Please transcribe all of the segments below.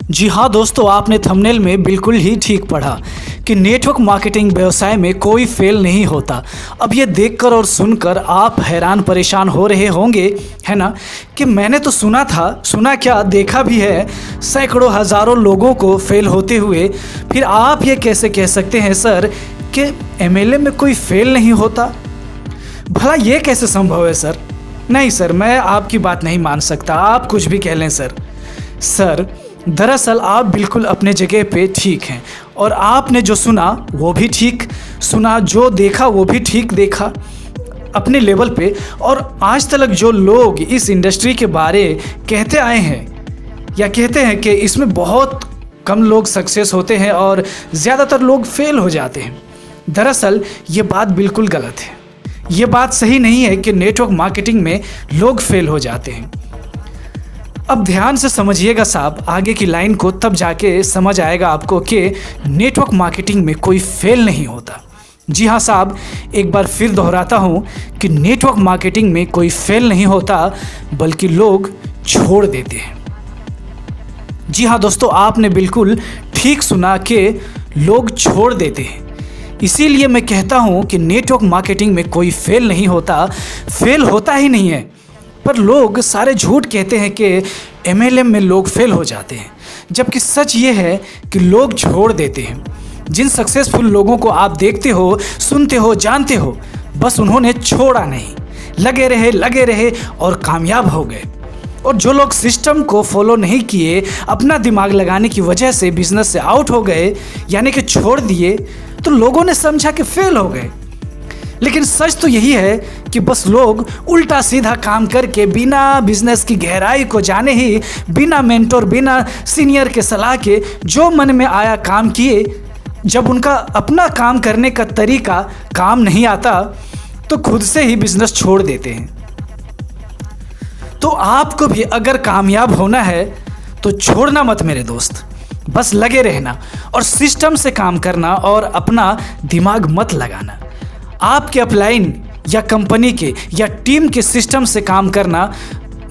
जी हाँ दोस्तों, आपने थंबनेल में बिल्कुल ही ठीक पढ़ा कि नेटवर्क मार्केटिंग व्यवसाय में कोई फेल नहीं होता। अब ये देखकर और सुनकर आप हैरान परेशान हो रहे होंगे, है ना, कि मैंने तो सुना क्या, देखा भी है सैकड़ों हज़ारों लोगों को फेल होते हुए। फिर आप ये कैसे कह सकते हैं सर कि एमएलएम में कोई फेल नहीं होता? भला ये कैसे संभव है सर? नहीं सर, मैं आपकी बात नहीं मान सकता, आप कुछ भी कह लें सर, दरअसल आप बिल्कुल अपने जगह पे ठीक हैं और आपने जो सुना वो भी ठीक सुना, जो देखा वो भी ठीक देखा अपने लेवल पे। और आज तक जो लोग इस इंडस्ट्री के बारे कहते आए हैं या कहते हैं कि इसमें बहुत कम लोग सक्सेस होते हैं और ज़्यादातर लोग फेल हो जाते हैं, दरअसल ये बात बिल्कुल गलत है। ये बात सही नहीं है कि नेटवर्क मार्केटिंग में लोग फेल हो जाते हैं। अब ध्यान से समझिएगा साहब, आगे की लाइन को, तब जाके समझ आएगा आपको कि नेटवर्क मार्केटिंग में कोई फेल नहीं होता। जी हाँ साहब, एक बार फिर दोहराता हूँ कि नेटवर्क मार्केटिंग में कोई फेल नहीं होता, बल्कि लोग छोड़ देते हैं। जी हाँ दोस्तों, आपने बिल्कुल ठीक सुना कि लोग छोड़ देते हैं। इसीलिए मैं कहता हूँ कि नेटवर्क मार्केटिंग में कोई फेल नहीं होता, फेल होता ही नहीं है। पर लोग सारे झूठ कहते हैं कि एमएलएम में लोग फेल हो जाते हैं, जबकि सच ये है कि लोग छोड़ देते हैं। जिन सक्सेसफुल लोगों को आप देखते हो, सुनते हो, जानते हो, बस उन्होंने छोड़ा नहीं, लगे रहे और कामयाब हो गए। और जो लोग सिस्टम को फॉलो नहीं किए, अपना दिमाग लगाने की वजह से बिजनेस से आउट हो गए, यानी कि छोड़ दिए, तो लोगों ने समझा कि फेल हो गए। लेकिन सच तो यही है कि बस लोग उल्टा सीधा काम करके, बिना बिजनेस की गहराई को जाने ही, बिना मेंटोर, बिना सीनियर के सलाह के, जो मन में आया काम किए। जब उनका अपना काम करने का तरीका काम नहीं आता तो खुद से ही बिजनेस छोड़ देते हैं। तो आपको भी अगर कामयाब होना है तो छोड़ना मत मेरे दोस्त, बस लगे रहना और सिस्टम से काम करना और अपना दिमाग मत लगाना। आपके अपलाइन या कंपनी के या टीम के सिस्टम से काम करना,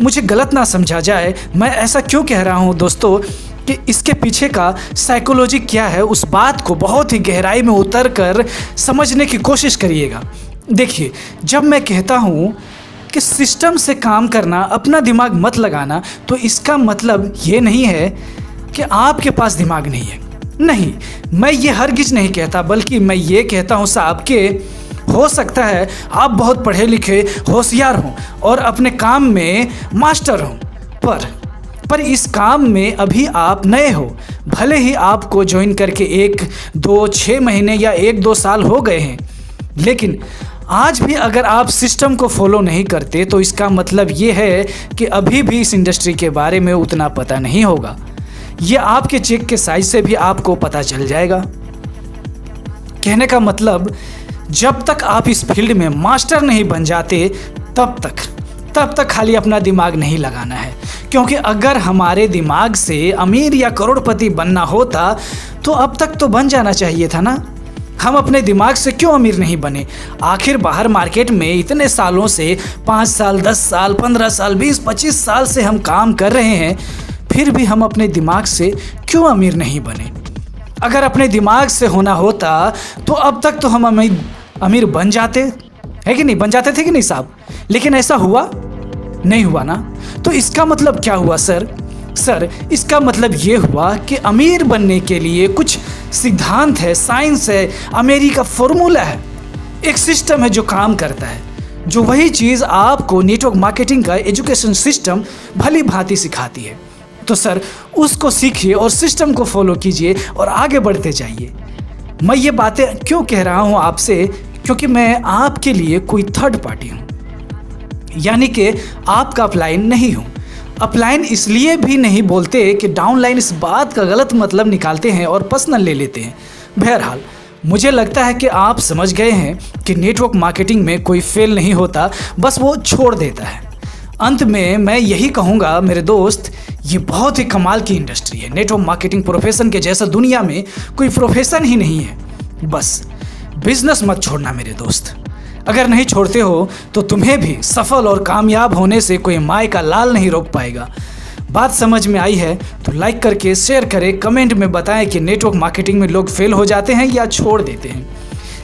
मुझे गलत ना समझा जाए, मैं ऐसा क्यों कह रहा हूँ दोस्तों कि इसके पीछे का साइकोलॉजी क्या है, उस बात को बहुत ही गहराई में उतर कर समझने की कोशिश करिएगा। देखिए, जब मैं कहता हूँ कि सिस्टम से काम करना, अपना दिमाग मत लगाना, तो इसका मतलब ये नहीं है कि आपके पास दिमाग नहीं है। नहीं, मैं ये हरगिज नहीं कहता, बल्कि मैं ये कहता हूँ साहब कि हो सकता है आप बहुत पढ़े लिखे, होशियार हों और अपने काम में मास्टर हों, पर इस काम में अभी आप नए हो। भले ही आपको ज्वाइन करके 1, 2, 6 महीने या 1-2 साल हो गए हैं, लेकिन आज भी अगर आप सिस्टम को फॉलो नहीं करते तो इसका मतलब ये है कि अभी भी इस इंडस्ट्री के बारे में उतना पता नहीं होगा। ये आपके चेक के साइज से भी आपको पता चल जाएगा। कहने का मतलब, जब तक आप इस फील्ड में मास्टर नहीं बन जाते तब तक खाली अपना दिमाग नहीं लगाना है। क्योंकि अगर हमारे दिमाग से अमीर या करोड़पति बनना होता तो अब तक तो बन जाना चाहिए था ना। हम अपने दिमाग से क्यों अमीर नहीं बने? आखिर बाहर मार्केट में इतने सालों से, 5 साल, 10 साल, 15 साल, 20-25 साल से हम काम कर रहे हैं, फिर भी हम अपने दिमाग से क्यों अमीर नहीं बने? अगर अपने दिमाग से होना होता तो अब तक तो हम अमीर बन जाते, है कि नहीं? बन जाते थे कि नहीं साहब? लेकिन ऐसा हुआ नहीं, हुआ ना। तो इसका मतलब क्या हुआ सर? इसका मतलब ये हुआ कि अमीर बनने के लिए कुछ सिद्धांत है, साइंस है, अमेरिका फॉर्मूला है, एक सिस्टम है जो काम करता है, जो वही चीज़ आपको नेटवर्क मार्केटिंग का एजुकेशन सिस्टम भली भांति सिखाती है। तो सर, उसको सीखिए और सिस्टम को फॉलो कीजिए और आगे बढ़ते जाइए। मैं ये बातें क्यों कह रहा हूँ आपसे? क्योंकि मैं आपके लिए कोई थर्ड पार्टी हूँ, यानी कि आपका अपलाइन नहीं हूँ। अपलाइन इसलिए भी नहीं बोलते कि डाउनलाइन इस बात का गलत मतलब निकालते हैं और पर्सनल ले लेते हैं। बहरहाल, मुझे लगता है कि आप समझ गए हैं कि नेटवर्क मार्केटिंग में कोई फेल नहीं होता, बस वो छोड़ देता है। अंत में मैं यही कहूँगा मेरे दोस्त, ये बहुत ही कमाल की इंडस्ट्री है। नेटवर्क मार्केटिंग प्रोफेशन के जैसा दुनिया में कोई प्रोफेशन ही नहीं है। बस बिजनेस मत छोड़ना मेरे दोस्त। अगर नहीं छोड़ते हो तो तुम्हें भी सफल और कामयाब होने से कोई माय का लाल नहीं रोक पाएगा। बात समझ में आई है तो लाइक करके शेयर करें, कमेंट में बताएं कि नेटवर्क मार्केटिंग में लोग फेल हो जाते हैं या छोड़ देते हैं।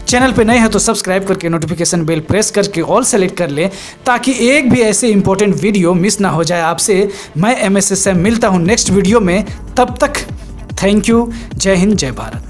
चैनल पे नए हैं तो सब्सक्राइब करके नोटिफिकेशन बेल प्रेस करके ऑल सेलेक्ट कर लें ताकि एक भी ऐसे इंपॉर्टेंट वीडियो मिस ना हो जाए आपसे। मैं MSSM मिलता हूँ नेक्स्ट वीडियो में, तब तक थैंक यू। जय हिंद, जय भारत।